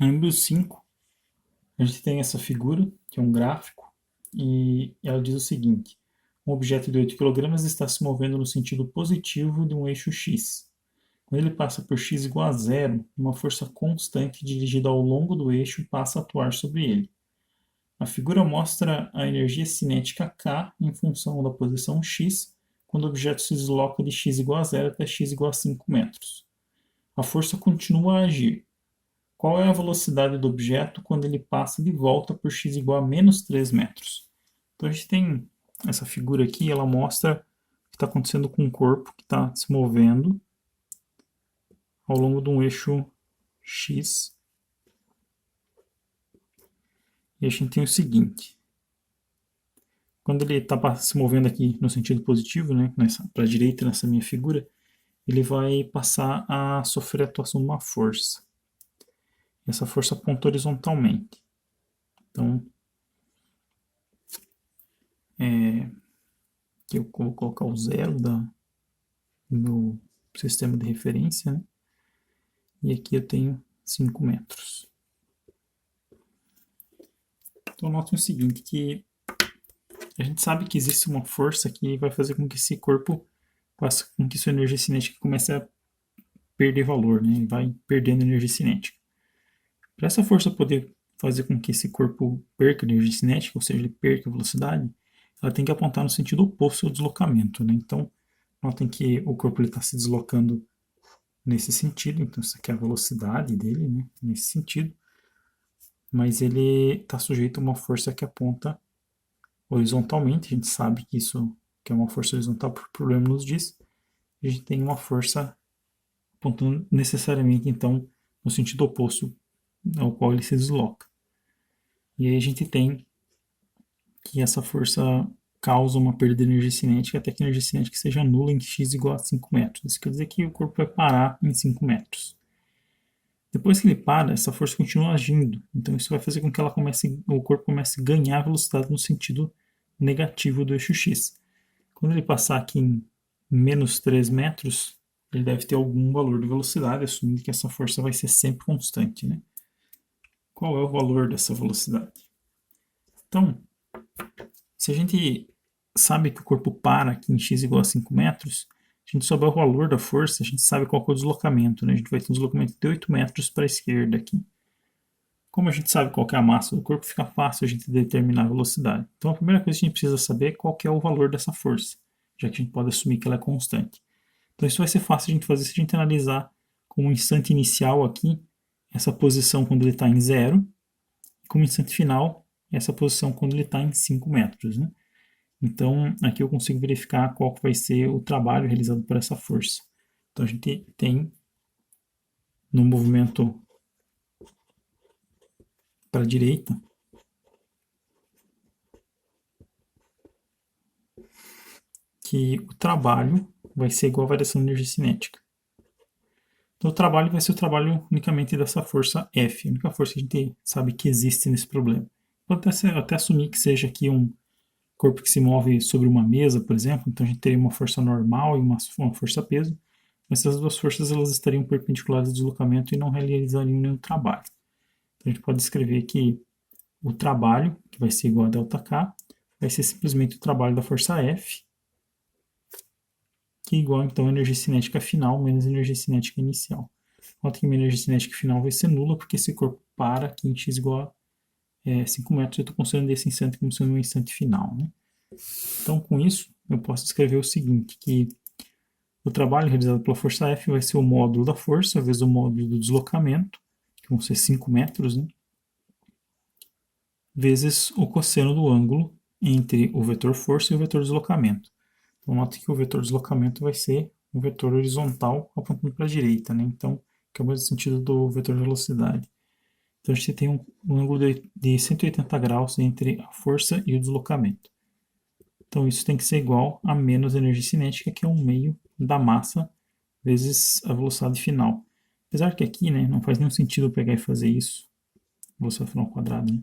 No número 5, a gente tem essa figura, que é um gráfico, e ela diz o seguinte: um objeto de 8 kg está se movendo no sentido positivo de um eixo x. Quando ele passa por x igual a zero, uma força constante dirigida ao longo do eixo passa a atuar sobre ele. A figura mostra a energia cinética K em função da posição x, quando o objeto se desloca de x igual a zero até x igual a 5 metros. A força continua a agir. Qual é a velocidade do objeto quando ele passa de volta por x igual a menos 3 metros? Então a gente tem essa figura aqui, ela mostra o que está acontecendo com o corpo que está se movendo ao longo de um eixo x. E a gente tem o seguinte: quando ele está se movendo aqui no sentido positivo, né, para a direita nessa minha figura, ele vai passar a sofrer a atuação de uma força. Essa força aponta horizontalmente. Então, aqui eu vou colocar o zero do sistema de referência, né? E aqui eu tenho 5 metros. Então, notem o seguinte, que a gente sabe que existe uma força que vai fazer com que esse corpo faça com que sua energia cinética comece a perder valor, né? Vai perdendo energia cinética. Para essa força poder fazer com que esse corpo perca energia cinética, ou seja, ele perca velocidade, ela tem que apontar no sentido oposto ao deslocamento, né? Então, notem que o corpo está se deslocando nesse sentido, então isso aqui é a velocidade dele, né? Nesse sentido, mas ele está sujeito a uma força que aponta horizontalmente, a gente sabe que isso que é uma força horizontal, por problema nos diz, a gente tem uma força apontando necessariamente, então, no sentido oposto ao qual ele se desloca. E aí a gente tem que essa força causa uma perda de energia cinética até que a energia cinética seja nula em x igual a 5 metros. Isso quer dizer que o corpo vai parar em 5 metros. Depois que ele para, essa força continua agindo. Então isso vai fazer com que o corpo comece a ganhar velocidade no sentido negativo do eixo x. Quando ele passar aqui em menos 3 metros, ele deve ter algum valor de velocidade, assumindo que essa força vai ser sempre constante, né? Qual é o valor dessa velocidade? Então, se a gente sabe que o corpo para aqui em x igual a 5 metros, a gente souber o valor da força, a gente sabe qual é o deslocamento, né? A gente vai ter um deslocamento de 8 metros para a esquerda aqui. Como a gente sabe qual é a massa do corpo, fica fácil a gente determinar a velocidade. Então a primeira coisa que a gente precisa saber é qual é o valor dessa força, já que a gente pode assumir que ela é constante. Então isso vai ser fácil a gente fazer se a gente analisar como instante inicial aqui, essa posição quando ele está em zero, e como instante final, essa posição quando ele está em 5 metros. Né? Então aqui eu consigo verificar qual vai ser o trabalho realizado por essa força. Então a gente tem no movimento para a direita, que o trabalho vai ser igual à variação de energia cinética. Então o trabalho vai ser o trabalho unicamente dessa força F, a única força que a gente sabe que existe nesse problema. Pode até assumir que seja aqui um corpo que se move sobre uma mesa, por exemplo, então a gente teria uma força normal e uma força peso, mas essas duas forças elas estariam perpendiculares ao deslocamento e não realizariam nenhum trabalho. Então a gente pode escrever que o trabalho, que vai ser igual a ΔK, vai ser simplesmente o trabalho da força F, que é igual então a energia cinética final menos a energia cinética inicial. Nota que minha energia cinética final vai ser nula, porque esse corpo para aqui em x igual a 5 metros, eu estou considerando esse instante como sendo um instante final. Né? Então, com isso, eu posso escrever o seguinte, que o trabalho realizado pela força F vai ser o módulo da força, vezes o módulo do deslocamento, que vão ser 5 metros, né? Vezes o cosseno do ângulo entre o vetor força e o vetor deslocamento. Então, nota que o vetor deslocamento vai ser um vetor horizontal apontando para a direita, né? Então, que é o mesmo sentido do vetor de velocidade. Então, a gente tem um ângulo de 180 graus entre a força e o deslocamento. Então, isso tem que ser igual a menos a energia cinética, que é 1/2 da massa vezes a velocidade final. Apesar que aqui, né, não faz nenhum sentido eu pegar e fazer isso, velocidade final ao quadrado, né?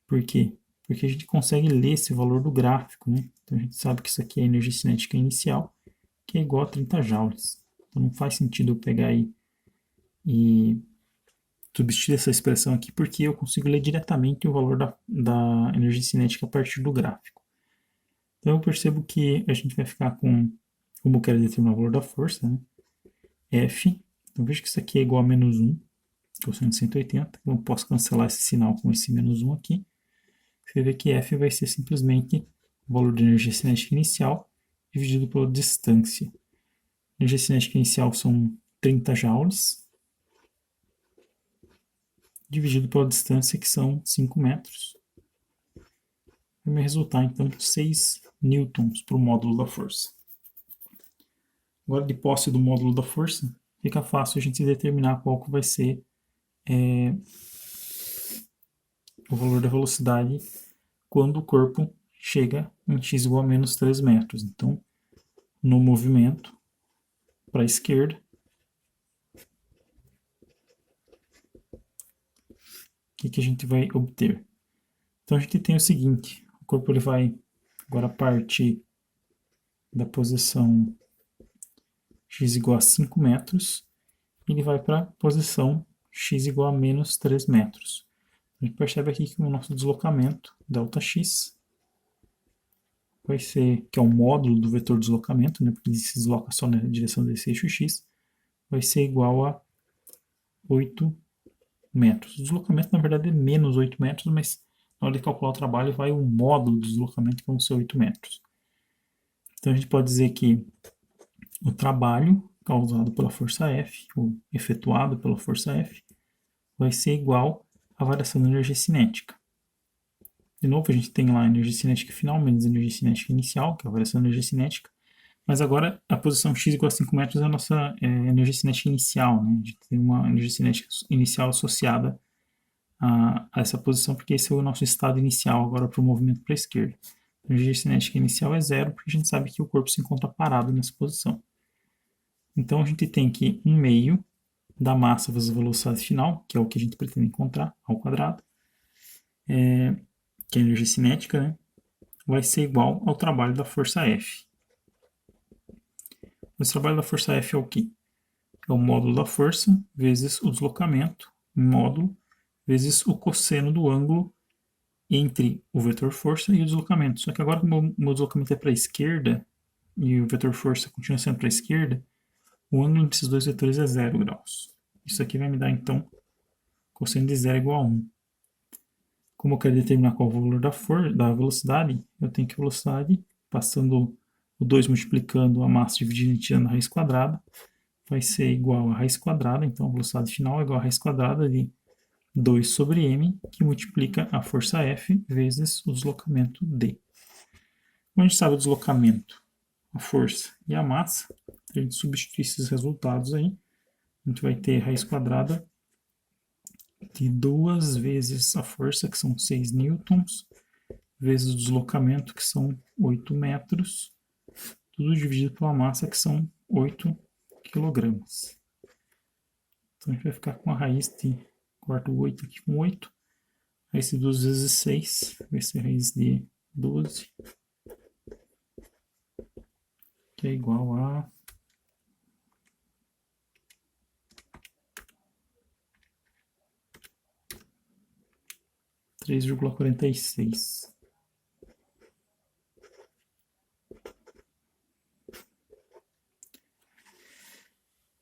Por quê? Porque a gente consegue ler esse valor do gráfico, né? Então a gente sabe que isso aqui é a energia cinética inicial, que é igual a 30 joules. Então não faz sentido eu pegar aí e substituir essa expressão aqui porque eu consigo ler diretamente o valor da energia cinética a partir do gráfico. Então eu percebo que a gente vai ficar com, como eu quero determinar o valor da força, né? F, então vejo que isso aqui é igual a menos 1, cosseno de 180, então eu posso cancelar esse sinal com esse menos 1 aqui. Você vê que F vai ser simplesmente o valor de energia cinética inicial dividido pela distância. A energia cinética inicial são 30 joules, dividido pela distância, que são 5 metros. Vai me resultar, então, 6 newtons para o módulo da força. Agora, de posse do módulo da força, fica fácil a gente determinar qual que vai ser o valor da velocidade quando o corpo chega em x igual a menos 3 metros. Então, no movimento para a esquerda, o que a gente vai obter? Então, a gente tem o seguinte, o corpo ele vai agora partir da posição x igual a 5 metros, ele vai para a posição x igual a menos 3 metros. A gente percebe aqui que o nosso deslocamento, ΔX, vai ser, que é o módulo do vetor deslocamento, né, porque ele se desloca só na direção desse eixo x, vai ser igual a 8 metros. O deslocamento, na verdade, é menos 8 metros, mas na hora de calcular o trabalho, vai o módulo do deslocamento, que vão ser 8 metros. Então, a gente pode dizer que o trabalho causado pela força F, ou efetuado pela força F, vai ser igual à variação da energia cinética. De novo, a gente tem lá a energia cinética final menos a energia cinética inicial, que é a variação da energia cinética. Mas agora a posição x igual a 5 metros é a nossa energia cinética inicial. Né? A gente tem uma energia cinética inicial associada a essa posição, porque esse é o nosso estado inicial agora para o movimento para a esquerda. A energia cinética inicial é zero, porque a gente sabe que o corpo se encontra parado nessa posição. Então a gente tem que 1 meio da massa vezes a velocidade final, que é o que a gente pretende encontrar, ao quadrado, que é a energia cinética, né? Vai ser igual ao trabalho da força F. Esse trabalho da força F é o quê? É o módulo da força vezes o deslocamento, módulo, vezes o cosseno do ângulo entre o vetor força e o deslocamento. Só que agora, como o meu deslocamento é para a esquerda e o vetor força continua sendo para a esquerda, o ângulo entre esses dois vetores é 0 graus. Isso aqui vai me dar, então, cosseno de 0 igual a 1. Como eu quero determinar qual é o valor da velocidade, eu tenho que a velocidade, passando o 2 multiplicando a massa dividida e tirando a raiz quadrada, vai ser igual a raiz quadrada, então a velocidade final é igual a raiz quadrada de 2 sobre m, que multiplica a força F vezes o deslocamento D. Como a gente sabe o deslocamento, a força e a massa, a gente substitui esses resultados aí, a gente vai ter raiz quadrada de 2 vezes a força, que são 6 newtons, vezes o deslocamento, que são 8 metros, tudo dividido pela massa, que são 8 quilogramas. Então a gente vai ficar com a raiz de, corto o 8 aqui com 8, raiz de 2 vezes 6, vai ser raiz de 12, que é igual a 3,46.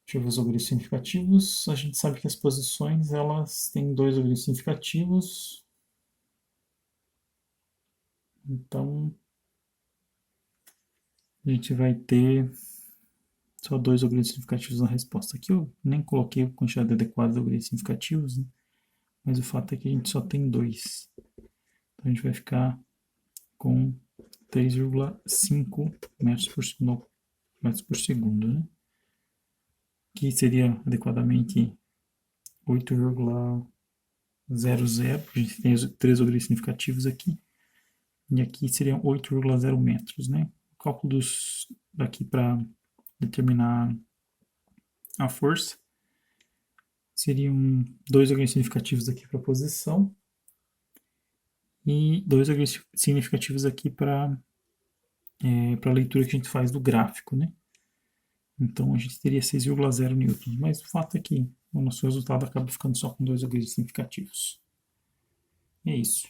Deixa eu ver os algoritmos significativos. A gente sabe que as posições elas têm 2 algoritmos significativos. Então, a gente vai ter só 2 algoritmos significativos na resposta. Aqui eu nem coloquei a quantidade adequada de algoritmos significativos, né? Mas o fato é que a gente só tem 2. Então, a gente vai ficar com 3,5 metros por segundo, né? Que seria adequadamente 8,00, porque a gente tem os 3 algoritmos significativos aqui, e aqui seriam 8,0 metros, né? O cálculo daqui para determinar a força seriam 2 algoritmos significativos aqui para a posição e 2 algoritmos significativos aqui para a leitura que a gente faz do gráfico, né? Então a gente teria 6,0 newtons, mas o fato é que o nosso resultado acaba ficando só com dois algoritmos significativos. E é isso.